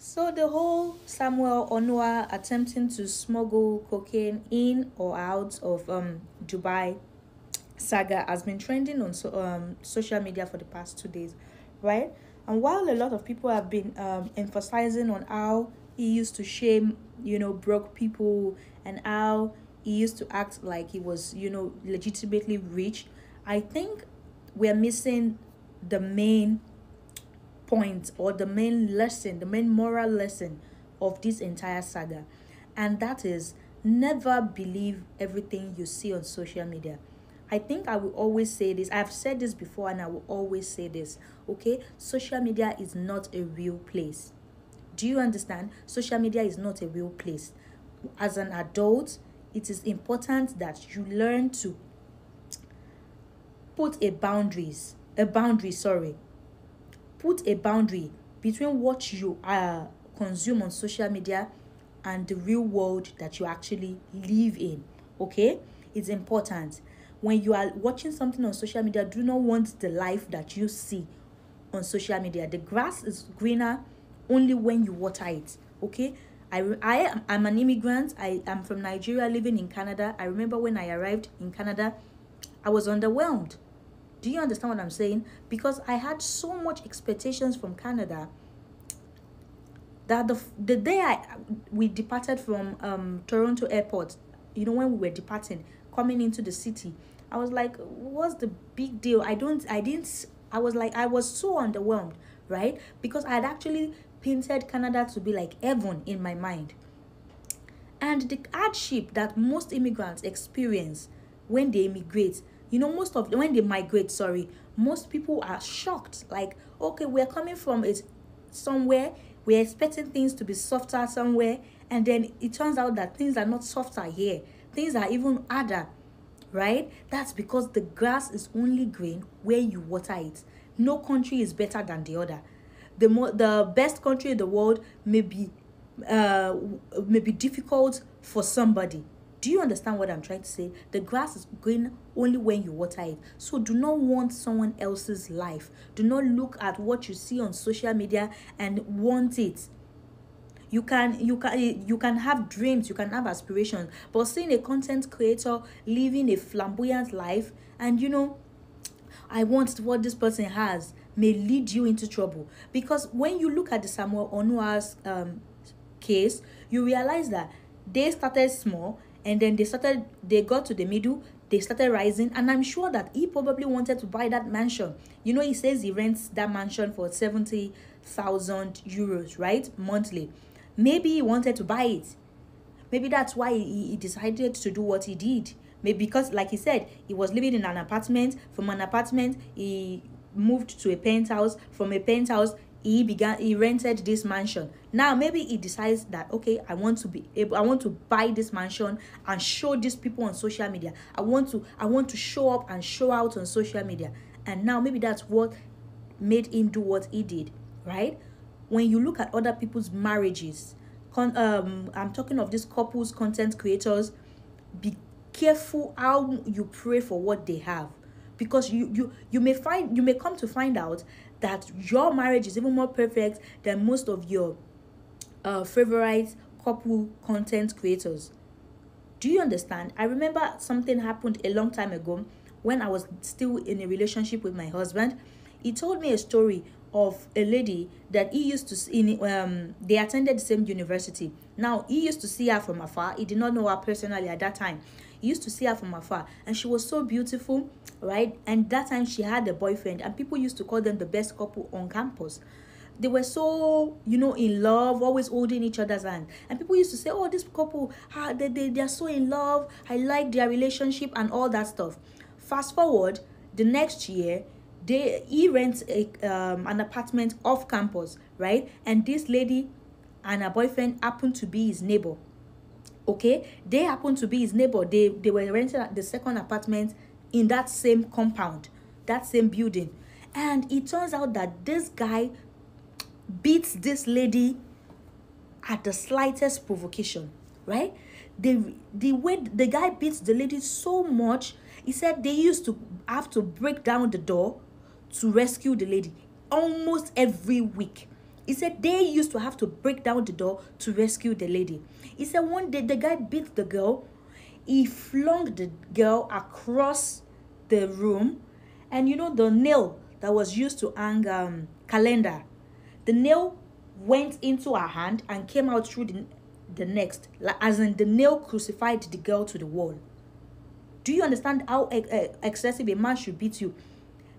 So the whole Samuel Onua attempting to smuggle cocaine in or out of Dubai saga has been trending on social media for the past 2 days, right? And while a lot of people have been emphasizing on how he used to shame, broke people, and how he used to act like he was, legitimately rich, I think we're missing the main point, or the main lesson, the main moral lesson of this entire saga. And that is, never believe everything you see on social media. I think I will always say this. I've said this before and I will always say this. Okay? Social media is not a real place. Do you understand? Social media is not a real place. As an adult, it is important that you learn to put a boundary, sorry, put a boundary between what you consume on social media and the real world that you actually live in. Okay, it's important. When you are watching something on social media, do not want the life that you see on social media. The grass is greener only when you water it. Okay, I'm an immigrant. I am from Nigeria, living in Canada. I remember when I arrived in Canada, I was underwhelmed. Do you understand what I'm saying? Because I had so much expectations from Canada that the day we departed from Toronto airport, when we were departing, coming into the city, I was like, what's the big deal? I was like, I was so underwhelmed, right? Because I had actually painted Canada to be like heaven in my mind. And the hardship that most immigrants experience when they immigrate, when they migrate, sorry, most people are shocked. Like, okay, we're coming from it somewhere, we're expecting things to be softer somewhere, and then it turns out that things are not softer here. Things are even harder, right? That's because the grass is only green where you water it. No country is better than the other. The best country in the world may be difficult for somebody. Do you understand what I'm trying to say? The grass is green only when you water it. So do not want someone else's life. Do not look at what you see on social media and want it. You can have dreams, you can have aspirations, but seeing a content creator living a flamboyant life, and I want what this person has, may lead you into trouble. Because when you look at the Samuel Onua's case, you realize that they started small, and then they got to the middle, they started rising, and I'm sure that he probably wanted to buy that mansion. He says he rents that mansion for 70,000 euros, right, monthly. Maybe he wanted to buy it. Maybe that's why he decided to do what he did. Maybe because, like he said, he was living in an apartment. From an apartment, he moved to a penthouse. From a penthouse, he rented this mansion. Now maybe he decides that, okay, I want to buy this mansion and show these people on social media. I want to show up and show out on social media. And now maybe that's what made him do what he did, right? When you look at other people's marriages, I'm talking of these couples, content creators, be careful how you pray for what they have, because you may come to find out that your marriage is even more perfect than most of your favorite couple content creators. Do you understand? I remember something happened a long time ago when I was still in a relationship with my husband. He told me a story of a lady that he used to see they attended the same university. Now, he used to see her from afar. He did not know her personally at that time. He used to see her from afar, and she was so beautiful, right? And that time she had a boyfriend, and people used to call them the best couple on campus. They were so, in love, always holding each other's hand. And people used to say, oh, this couple, they are so in love. I like their relationship and all that stuff. Fast forward, the next year, he rents an apartment off campus, right? And this lady and her boyfriend happened to be his neighbor. Okay? They happened to be his neighbor. They were renting the second apartment in that same compound, that same building. And it turns out that this guy beats this lady at the slightest provocation, right? The way the guy beats the lady so much, he said they used to have to break down the door to rescue the lady almost every week. He said they used to have to break down the door to rescue the lady. He said one day the guy beat the girl. He flung the girl across the room, and you know the nail that was used to hang calendar, the nail went into her hand and came out through the next, like, as in the nail crucified the girl to the wall. Do you understand how excessive a man should beat you?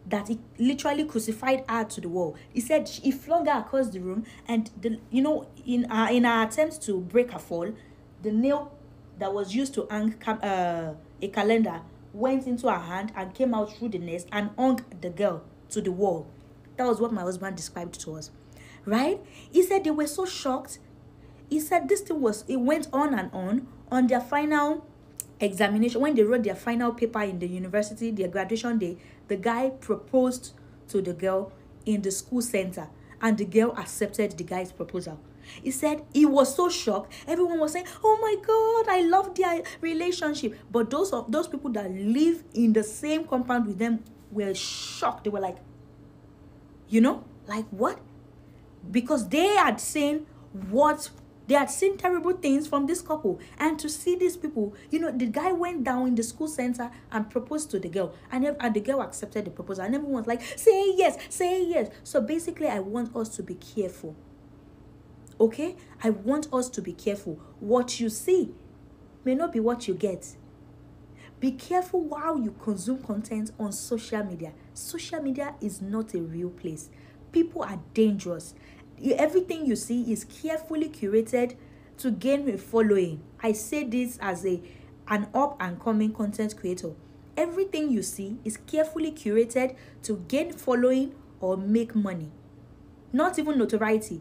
That it literally crucified her to the wall. He said he flung her across the room, and in her attempt to break her fall, the nail that was used to hang a calendar went into her hand and came out through the nest and hung the girl to the wall. That was what my husband described to us, right? He said they were so shocked. He said this thing it went on and on their final examination. When they wrote their final paper in the university, their graduation day, the guy proposed to the girl in the school center, and the girl accepted the guy's proposal. He said he was so shocked. Everyone was saying, "Oh my God, I love their relationship." But those people that live in the same compound with them were shocked. They were like, like what? Because they had seen terrible things from this couple. And to see these people, the guy went down in the school center and proposed to the girl. And the girl accepted the proposal. And everyone was like, say yes, say yes. So basically, I want us to be careful. Okay? I want us to be careful. What you see may not be what you get. Be careful how you consume content on social media. Social media is not a real place. People are dangerous. Everything you see is carefully curated to gain a following. I say this as an up and coming content creator. Everything you see is carefully curated to gain following or make money. Not even notoriety.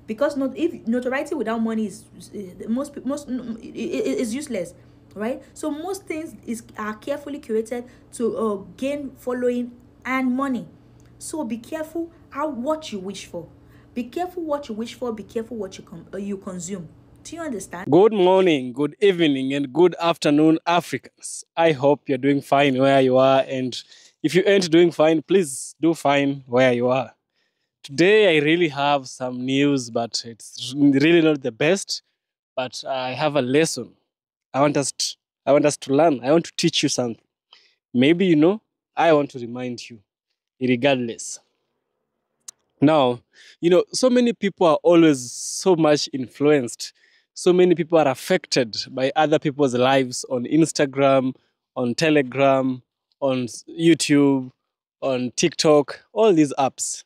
Because if notoriety without money is useless, right? So most things are carefully curated to gain following and money. So be careful what you wish for. Be careful what you wish for. Be careful what you consume. Do you understand? Good morning, good evening, and good afternoon, Africans. I hope you're doing fine where you are. And if you ain't doing fine, please do fine where you are. Today, I really have some news, but it's really not the best. But I have a lesson. I want us to learn. I want to teach you something. Maybe you know, I want to remind you, regardless. Now, so many people are always so much influenced. So many people are affected by other people's lives on Instagram, on Telegram, on YouTube, on TikTok, all these apps,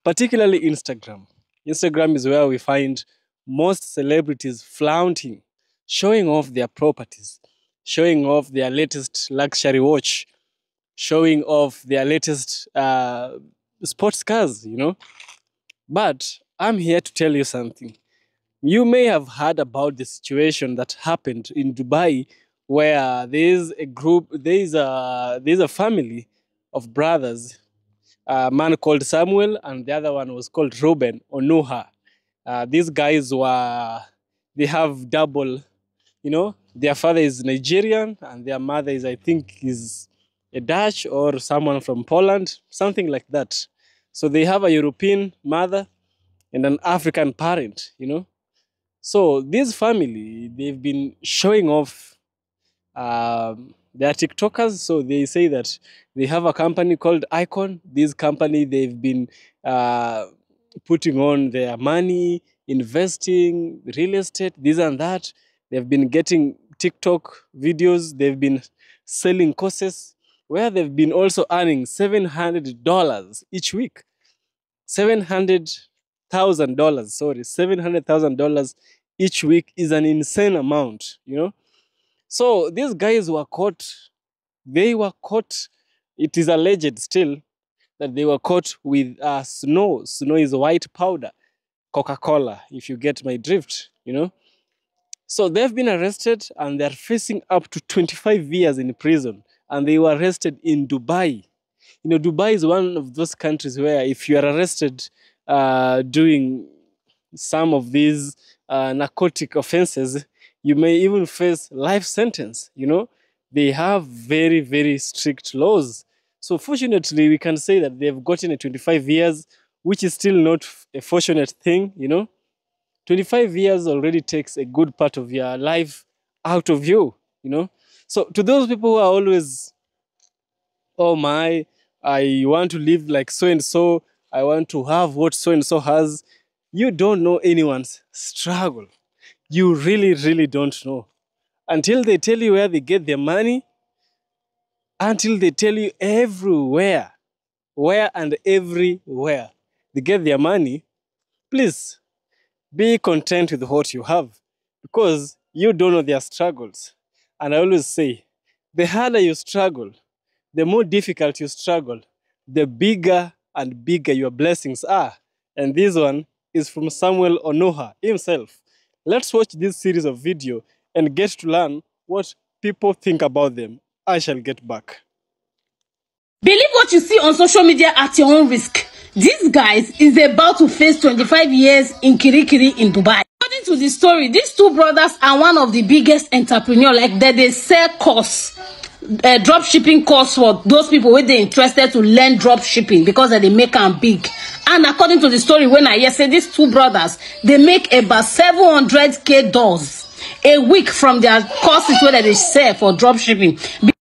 particularly Instagram. Instagram is where we find most celebrities flaunting, showing off their properties, showing off their latest luxury watch, showing off their latest sports cars, But I'm here to tell you something. You may have heard about the situation that happened in Dubai, where there's a family of brothers, a man called Samuel and the other one was called Ruben or Noah. These guys they have double, their father is Nigerian and their mother I think, is a Dutch or someone from Poland, something like that. So they have a European mother and an African parent, So this family, they've been showing off. They are TikTokers, so they say that they have a company called Icon. This company, they've been putting on their money, investing, real estate, this and that. They've been getting TikTok videos. They've been selling courses where they've been also earning $700 each week. $700,000, sorry, $700,000 each week is an insane amount, So these guys were caught. They were caught. It is alleged still that they were caught with snow. Snow is white powder, Coca-Cola, if you get my drift, So they've been arrested and they're facing up to 25 years in prison. And they were arrested in Dubai. Dubai is one of those countries where if you are arrested doing some of these narcotic offenses, you may even face life sentence. They have very, very strict laws. So fortunately, we can say that they've gotten a 25 years which is still not a fortunate thing, 25 years already takes a good part of your life out of you. So to those people who are always, oh my, I want to live like so and so, I want to have what so and so has, you don't know anyone's struggle. You really, really don't know. Until they tell you where they get their money, until they tell you everywhere, where and everywhere they get their money, please be content with what you have because you don't know their struggles. And I always say, the harder you struggle, the more difficult you struggle, the bigger and bigger your blessings are. And this one is from Samuel Onoha himself. Let's watch this series of video and get to learn what people think about them. I shall get back. Believe what you see on social media at your own risk. This guy is about to face 25 years in Kirikiri in Dubai. According to the story, these two brothers are one of the biggest entrepreneurs. Like they sell course, drop shipping course for those people where they interested to learn drop shipping because they make them big. And according to the story, when I say these two brothers, they make about 700k dollars a week from their courses where they sell for drop shipping.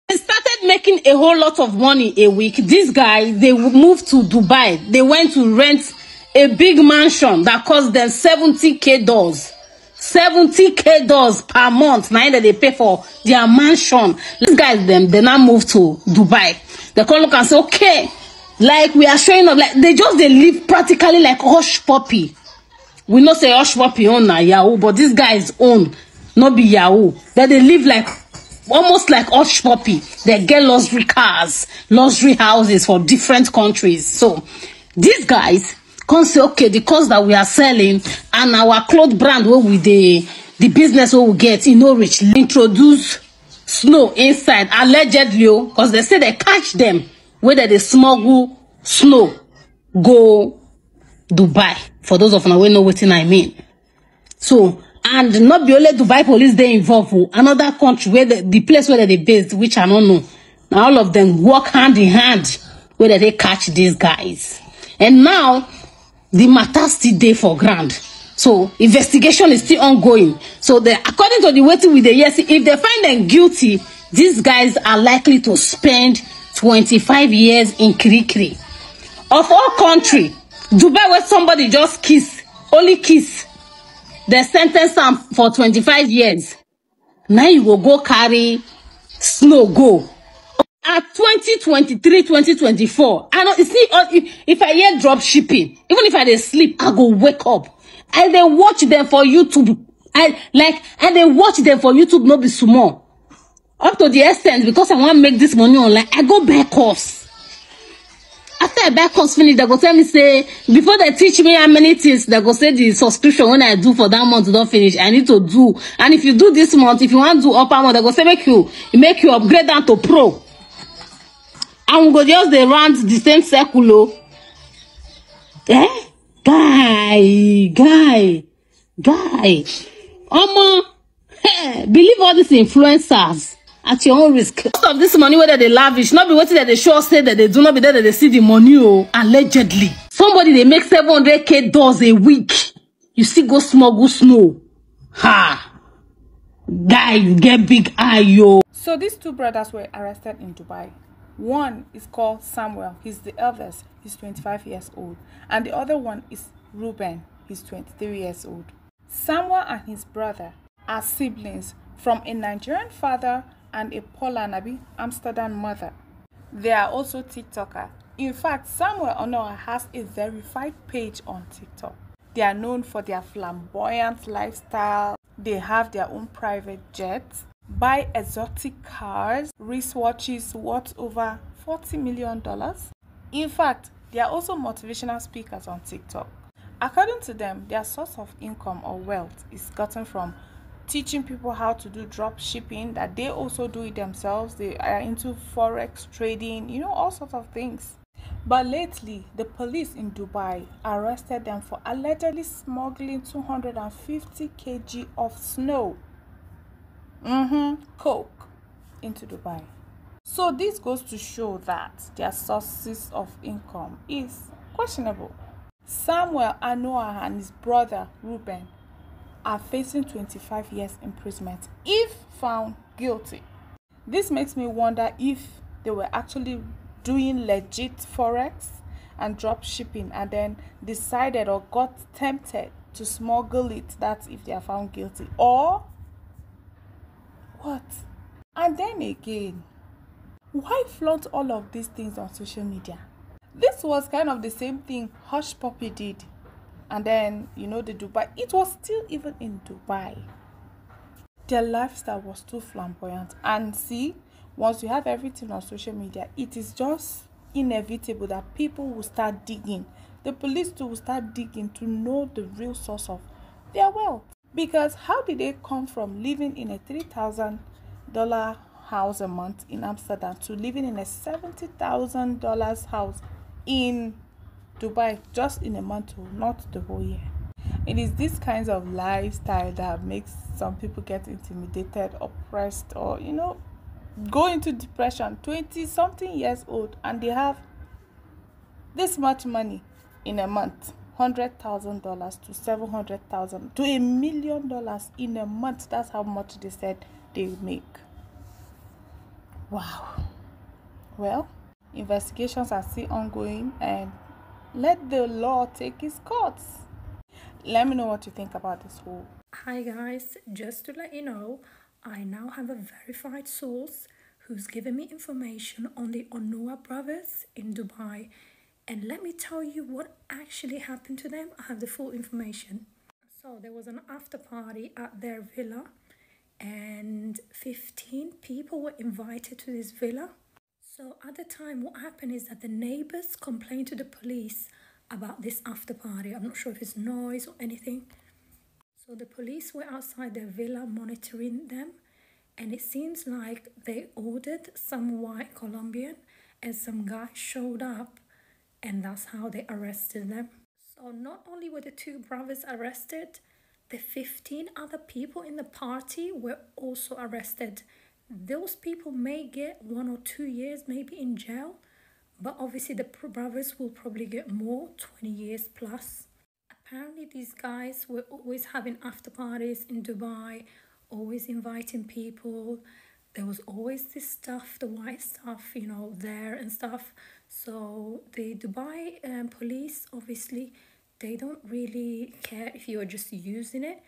They started making a whole lot of money a week. These guys, they moved to Dubai. They went to rent a big mansion that cost them 70k dollars. 70k dollars per month. Now that they pay for their mansion. These guys, they now move to Dubai. They come look and say, okay, like we are showing up, like they live practically like hush puppy. We not say hush puppy own na Yahoo, but this guy's own, not be Yahoo. That they live like almost like hush puppy. They get luxury cars, luxury houses for different countries. So these guys can say, okay, the cost that we are selling and our cloth brand where we the business where we get, rich, introduce snow inside allegedly, because they say they catch them whether they smuggle snow go Dubai. For those of you who know what I mean. So, and not be only Dubai police they involved, another country where the place where they based, which I don't know. Now all of them work hand in hand where they catch these guys. And now the matter still there for ground. So investigation is still ongoing. So according to the waiting with the yes, if they find them guilty, these guys are likely to spend 25 years in Kirikiri. Of all country, Dubai where somebody just only kiss. They sentence them for 25 years. Now you go carry snow go. At 2023, 2024, I know, you see, if I hear drop shipping, even if I dey sleep, I go wake up. And they watch them for YouTube. And they watch them for YouTube, no be small. Up to the extent, because I want to make this money online, I go buy course. After I buy course finish, they go tell me, say, before they teach me how many things, they go say the subscription when I do for that month don't finish, I need to do. And if you do this month, if you want to do upper month, they go say, make you upgrade down to pro. And we go just they run the same circle. Guy. Believe all these influencers at your own risk. Most of this money whether they lavish, not be waiting that they show say that they do not be there that they see the money, allegedly. Somebody they make 700k dollars a week. You still go smuggle snow. Guy, you get big eye, yo. So these two brothers were arrested in Dubai. One is called Samuel. He's the eldest. He's 25 years old. And the other one is Reuben. He's 23 years old. Samuel and his brother are siblings from a Nigerian father and a Poland, Amsterdam mother. They are also TikToker. In fact, Samuel Onoha has a verified page on TikTok. They are known for their flamboyant lifestyle. They have their own private jets, buy exotic cars, wristwatches worth over $40 million. In fact, they are also motivational speakers on TikTok. According to them, their source of income or wealth is gotten from teaching people how to do drop shipping, that they also do it themselves. They are into forex trading, all sorts of things. But lately, the police in Dubai arrested them for allegedly smuggling 250 kg of snow, coke, into Dubai. So this goes to show that their sources of income is questionable. Samuel Anoa and his brother Reuben are facing 25 years imprisonment if found guilty. This makes me wonder if they were actually doing legit forex and drop shipping and then decided or got tempted to smuggle it. That's if they are found guilty. Or what? And then again, why flaunt all of these things on social media? This was kind of the same thing Hush Puppy did. And then, the Dubai, it was still even in Dubai. Their lifestyle was too flamboyant. And see, once you have everything on social media, it is just inevitable that people will start digging. The police too will start digging to know the real source of their wealth. Because how did they come from living in a $3,000 house a month in Amsterdam to living in a $70,000 house in Dubai just in a month, not the whole year? It is this kinds of lifestyle that makes some people get intimidated, oppressed, or go into depression. 20-something years old, and they have this much money in a month, $100,000 to $700,000 to $1 million in a month. That's how much they said they make. Wow. Well, investigations are still ongoing, and let the law take its course. Let me know what you think about this whole. Hi guys, just to let you know, I now have a verified source who's given me information on the Onoa brothers in Dubai. And let me tell you what actually happened to them. I have the full information. So there was an after party at their villa and 15 people were invited to this villa. So at the time, what happened is that the neighbors complained to the police about this after party. I'm not sure if it's noise or anything. So the police were outside their villa monitoring them, and it seems like they ordered some white Colombian and some guy showed up, and that's how they arrested them. So not only were the two brothers arrested, the 15 other people in the party were also arrested. Those people may get 1 or 2 years maybe in jail, but obviously the brothers will probably get more, 20 years plus. Apparently these guys were always having after parties in Dubai, always inviting people. There was always this stuff, the white stuff, there and stuff. So the Dubai police, obviously, they don't really care if you are just using it,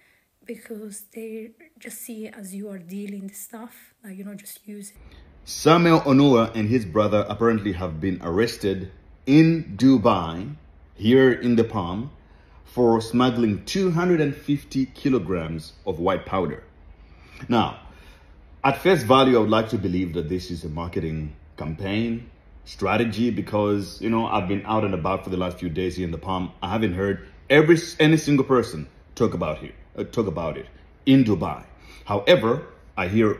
because they just see it as you are dealing the stuff, like just using it. Samuel Onoa and his brother apparently have been arrested in Dubai, here in the Palm, for smuggling 250 kilograms of white powder. Now, at face value, I would like to believe that this is a marketing campaign strategy, because, I've been out and about for the last few days here in the Palm. I haven't heard any single person talk about it in Dubai. However, I hear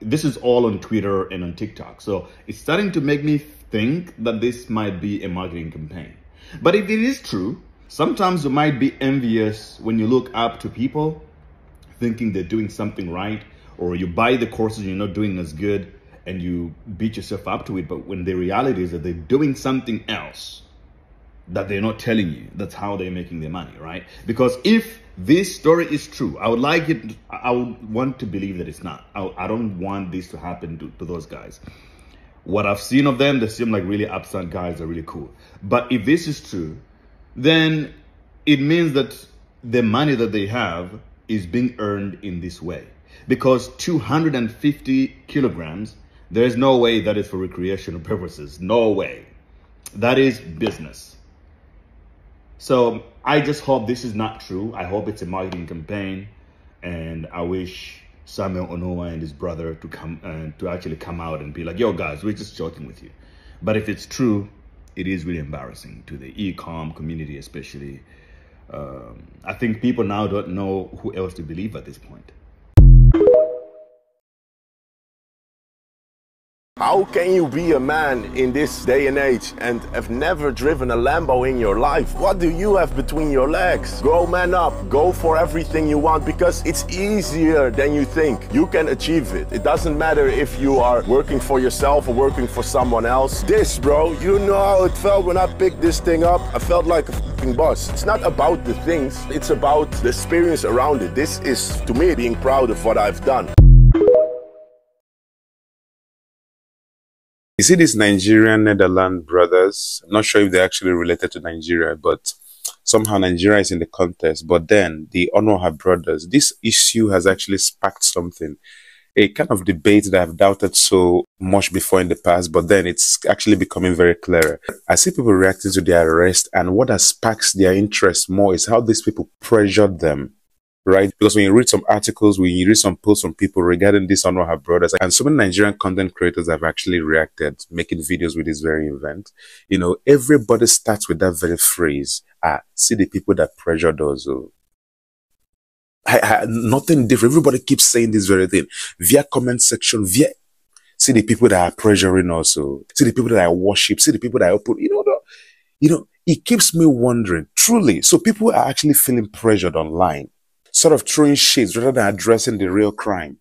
this is all on Twitter and on TikTok. So it's starting to make me think that this might be a marketing campaign. But if it is true, sometimes you might be envious when you look up to people thinking they're doing something right, or you buy the courses and you're not doing as good and you beat yourself up to it. But when the reality is that they're doing something else that they're not telling you, that's how they're making their money, right? Because if this story is true, I would want to believe that it's not. I don't want this to happen to those guys. What I've seen of them, they seem like really upstanding guys, are really cool. But if this is true, then it means that the money that they have is being earned in this way. Because 250 kilograms, there's no way that is for recreational purposes. No way. That is business. So I just hope this is not true. I hope it's a marketing campaign, and I wish Samuel Onoa and his brother to actually come out and be like, yo guys, we're just joking with you. But if it's true, it is really embarrassing to the e-com community, especially. I think people now don't know who else to believe at this point. How can you be a man in this day and age and have never driven a Lambo in your life? What do you have between your legs? Grow man up, go for everything you want, because it's easier than you think. You can achieve it. It doesn't matter if you are working for yourself or working for someone else. This, bro, you know how it felt when I picked this thing up? I felt like a fucking boss. It's not about the things, it's about the experience around it. This is, to me, being proud of what I've done. You see these Nigerian Netherlands brothers, I'm not sure if they're actually related to Nigeria, but somehow Nigeria is in the contest. But then the Onoha brothers, this issue has actually sparked something, a kind of debate that I've doubted so much before in the past, but then it's actually becoming very clearer. I see people reacting to their arrest, and what has sparks their interest more is how these people pressured them. Right? Because when you read some articles, when you read some posts from people regarding this Onoha brothers, and so many Nigerian content creators have actually reacted, making videos with this very event. You know, everybody starts with that very phrase, see the people that pressured us. Nothing different. Everybody keeps saying this very thing. Via comment section, see the people that are pressuring us. See the people that I worship, see the people that I open. It keeps me wondering, truly, so people are actually feeling pressured online, sort of throwing shades rather than addressing the real crime.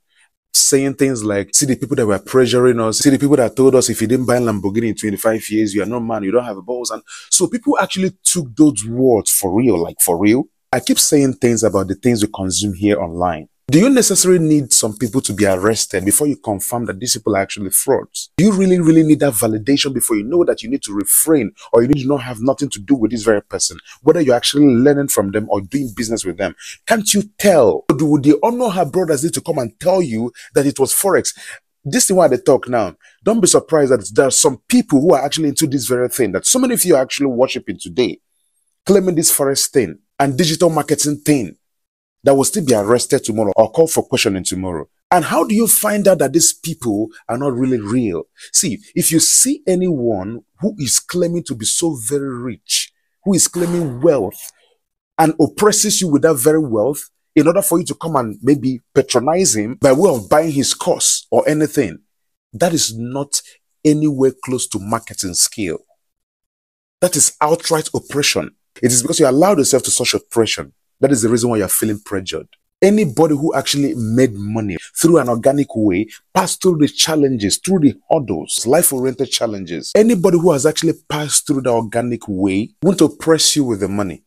Saying things like, see the people that were pressuring us, see the people that told us if you didn't buy a Lamborghini in 25 years, you are no man, you don't have balls. And so people actually took those words for real, like for real. I keep saying things about the things we consume here online. Do you necessarily need some people to be arrested before you confirm that these people are actually frauds? Do you really, really need that validation before you know that you need to refrain, or you need to not have nothing to do with this very person, whether you're actually learning from them or doing business with them? Can't you tell? Do the Onoha brothers need to come and tell you that it was Forex? This is why they talk now. Don't be surprised that there are some people who are actually into this very thing that so many of you are actually worshiping today, claiming this Forex thing and digital marketing thing, that will still be arrested tomorrow or called for questioning tomorrow. And how do you find out that these people are not really real? See, if you see anyone who is claiming to be so very rich, who is claiming wealth and oppresses you with that very wealth, in order for you to come and maybe patronize him by way of buying his course or anything, that is not anywhere close to marketing skill. That is outright oppression. It is because you allowed yourself to such oppression. That is the reason why you're feeling pressured. Anybody who actually made money through an organic way, passed through the challenges, through the hurdles, life-oriented challenges, anybody who has actually passed through the organic way won't oppress you with the money.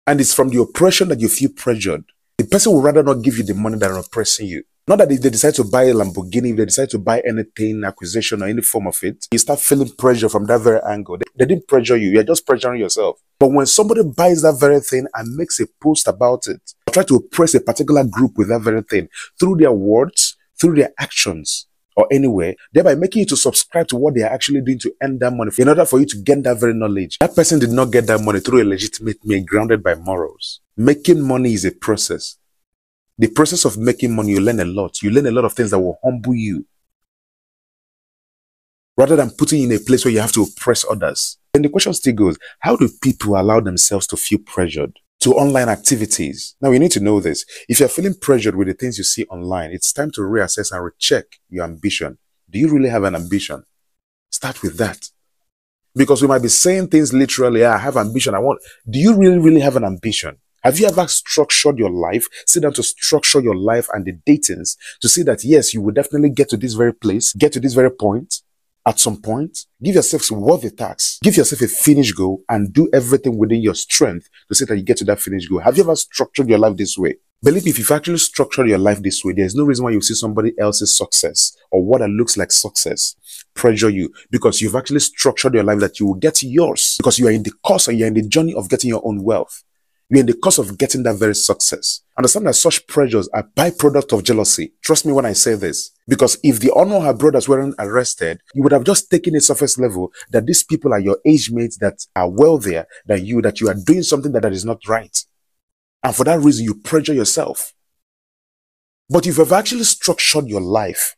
And it's from the oppression that you feel pressured. The person would rather not give you the money than oppressing you. Not that if they decide to buy a Lamborghini, if they decide to buy anything, acquisition or any form of it, you start feeling pressure from that very angle. They didn't pressure you, you're just pressuring yourself. But when somebody buys that very thing and makes a post about it, or try to oppress a particular group with that very thing, through their words, through their actions, or anywhere, thereby making you to subscribe to what they are actually doing to earn that money in order for you to gain that very knowledge. That person did not get that money through a legitimate means grounded by morals. Making money is a process. The process of making money, you learn a lot. You learn a lot of things that will humble you, rather than putting you in a place where you have to oppress others. And the question still goes, how do people allow themselves to feel pressured to online activities? Now, you need to know this. If you're feeling pressured with the things you see online, it's time to reassess and recheck your ambition. Do you really have an ambition? Start with that. Because we might be saying things literally, I have ambition, I want. Do you really, really have an ambition? Have you ever structured your life, sit down to structure your life and the datings to see that, yes, you will definitely get to this very place, get to this very point at some point? Give yourself worthy tasks. Give yourself a finish goal and do everything within your strength to see that you get to that finish goal. Have you ever structured your life this way? Believe me, if you've actually structured your life this way, there's no reason why you see somebody else's success or what that looks like success pressure you, because you've actually structured your life that you will get yours, because you are in the course and you're in the journey of getting your own wealth. You're in the course of getting that very success. Understand that such pressures are byproduct of jealousy. Trust me when I say this. Because if the Onoha brothers weren't arrested, you would have just taken a surface level that these people are your age mates that are wealthier than you, that you are doing something that is not right. And for that reason, you pressure yourself. But if you've actually structured your life,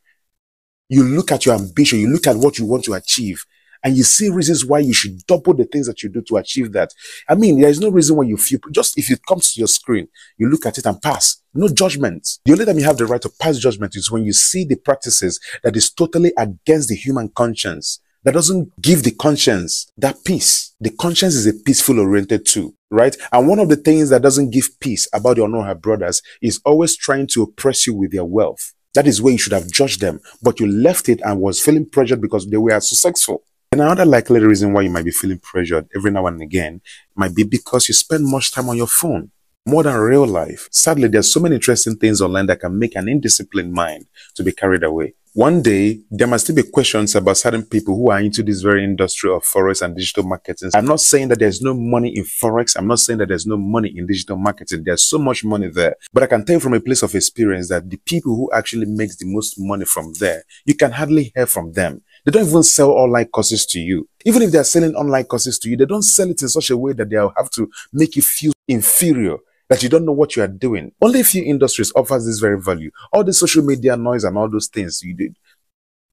you look at your ambition, you look at what you want to achieve, and you see reasons why you should double the things that you do to achieve that. I mean, there is no reason why you feel, just if it comes to your screen, you look at it and pass. No judgment. The only time you have the right to pass judgment is when you see the practices that is totally against the human conscience, that doesn't give the conscience that peace. The conscience is a peaceful oriented tool, right? And one of the things that doesn't give peace about your Onoha brothers is always trying to oppress you with their wealth. That is where you should have judged them, but you left it and was feeling pressured because they were successful. And another likely reason why you might be feeling pressured every now and again might be because you spend much time on your phone, more than real life. Sadly, there's so many interesting things online that can make an indisciplined mind to be carried away. One day, there must still be questions about certain people who are into this very industry of Forex and digital marketing. I'm not saying that there's no money in Forex. I'm not saying that there's no money in digital marketing. There's so much money there. But I can tell you from a place of experience that the people who actually makes the most money from there, you can hardly hear from them. They don't even sell online courses to you. Even if they're selling online courses to you, they don't sell it in such a way that they'll have to make you feel inferior, that you don't know what you are doing. Only a few industries offers this very value. All the social media noise and all those things you did.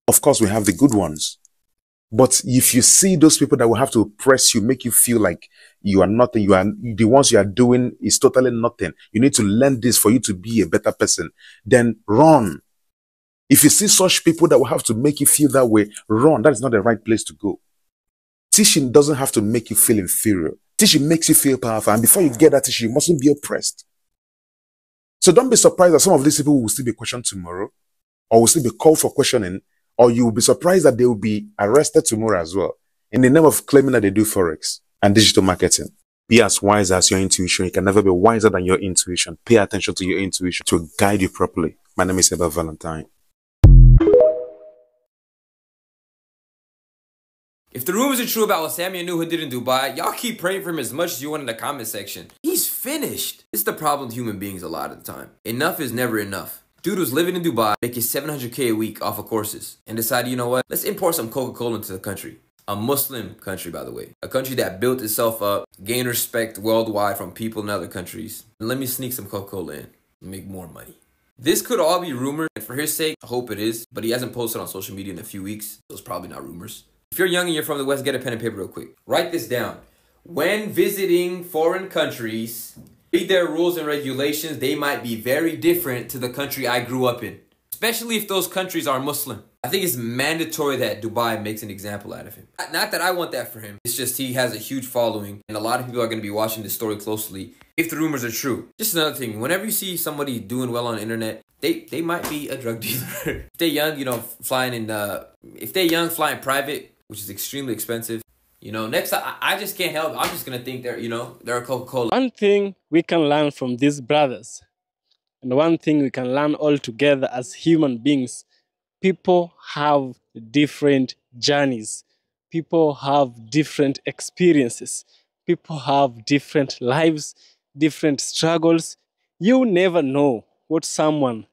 Of course, we have the good ones. But if you see those people that will have to oppress you, make you feel like you are nothing, you are the ones you are doing is totally nothing. You need to learn this for you to be a better person. Then run. If you see such people that will have to make you feel that way, run. That is not the right place to go. Teaching doesn't have to make you feel inferior. Teaching makes you feel powerful. And before you get that teaching, you mustn't be oppressed. So don't be surprised that some of these people will still be questioned tomorrow, or will still be called for questioning, or you will be surprised that they will be arrested tomorrow as well, in the name of claiming that they do Forex and digital marketing. Be as wise as your intuition. You can never be wiser than your intuition. Pay attention to your intuition to guide you properly. My name is Eba Valentine. If the rumors are true about what Sammy Anuha did in Dubai, y'all keep praying for him as much as you want in the comment section. He's finished. It's the problem with human beings a lot of the time. Enough is never enough. Dude was living in Dubai, making $700K a week off of courses, and decided, you know what, let's import some Coca-Cola into the country. A Muslim country, by the way. A country that built itself up, gained respect worldwide from people in other countries. And let me sneak some Coca-Cola in and make more money. This could all be rumor, and for his sake, I hope it is, but he hasn't posted on social media in a few weeks, so it's probably not rumors. If you're young and you're from the West, get a pen and paper real quick. Write this down. When visiting foreign countries, read their rules and regulations. They might be very different to the country I grew up in, especially if those countries are Muslim. I think it's mandatory that Dubai makes an example out of him. Not that I want that for him. It's just he has a huge following, and a lot of people are going to be watching this story closely if the rumors are true. Just another thing, whenever you see somebody doing well on the internet, they might be a drug dealer. If they're young, you know, flying private, which is extremely expensive. You know, next time, I just can't help it. I'm just going to think they're a Coca-Cola. One thing we can learn from these brothers, and one thing we can learn all together as human beings, people have different journeys. People have different experiences. People have different lives, different struggles. You never know what someone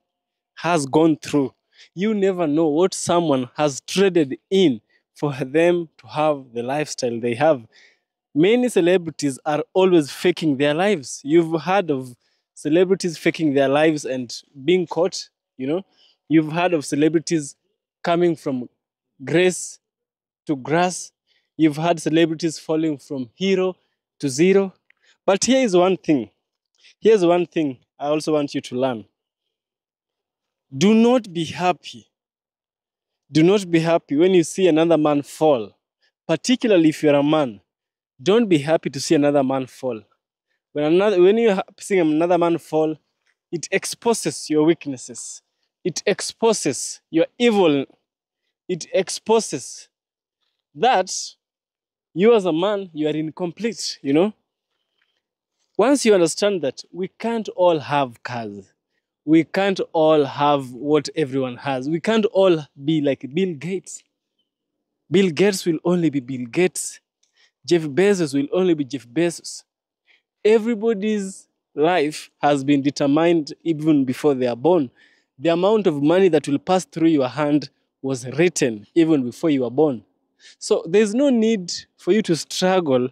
has gone through. You never know what someone has traded in for them to have the lifestyle they have. Many celebrities are always faking their lives. You've heard of celebrities faking their lives and being caught, you know? You've heard of celebrities coming from grace to grass. You've had celebrities falling from hero to zero. But here is one thing. Here's one thing I also want you to learn. Do not be happy. Do not be happy when you see another man fall, particularly if you're a man. Don't be happy to see another man fall. When you see another man fall, it exposes your weaknesses. It exposes your evil. It exposes that you as a man, you are incomplete, you know? Once you understand that we can't all have cars, we can't all have what everyone has. We can't all be like Bill Gates. Bill Gates will only be Bill Gates. Jeff Bezos will only be Jeff Bezos. Everybody's life has been determined even before they are born. The amount of money that will pass through your hand was written even before you were born. So there's no need for you to struggle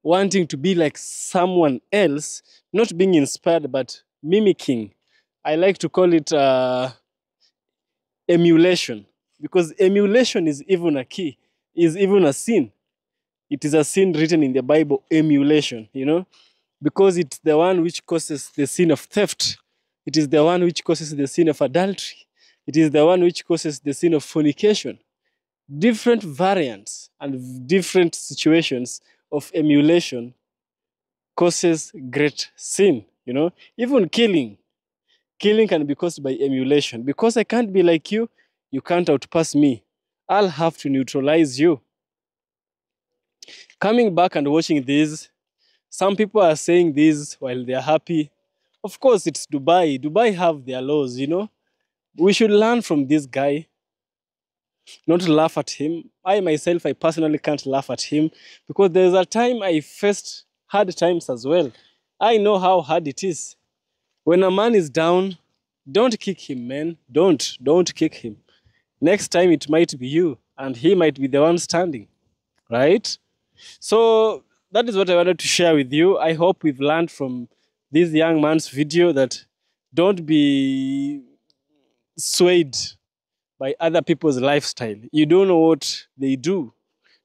wanting to be like someone else, not being inspired, but mimicking. I like to call it emulation, because emulation is even a key. is even a sin. It is a sin written in the Bible, emulation, you know, because it's the one which causes the sin of theft. It is the one which causes the sin of adultery. It is the one which causes the sin of fornication. Different variants and different situations of emulation causes great sin, you know. Even killing. Killing can be caused by emulation. Because I can't be like you, you can't outpass me. I'll have to neutralize you. Coming back and watching this, some people are saying this while they're happy. Of course, it's Dubai. Dubai have their laws, you know. We should learn from this guy, not laugh at him. I myself, I personally can't laugh at him because there's a time I faced hard times as well. I know how hard it is. When a man is down, don't kick him, man. Don't kick him. Next time it might be you and he might be the one standing, right? So that is what I wanted to share with you. I hope we've learned from this young man's video that don't be swayed by other people's lifestyle. You don't know what they do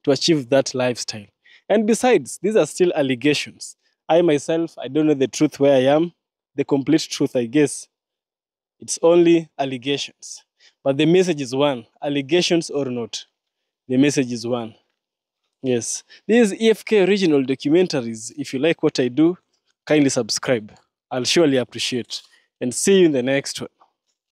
to achieve that lifestyle. And besides, these are still allegations. I myself, I don't know the truth where I am, the complete truth, I guess. It's only allegations. But the message is one, allegations or not. The message is one. Yes. This is EFK Original Documentaries. If you like what I do, kindly subscribe. I'll surely appreciate. And see you in the next one.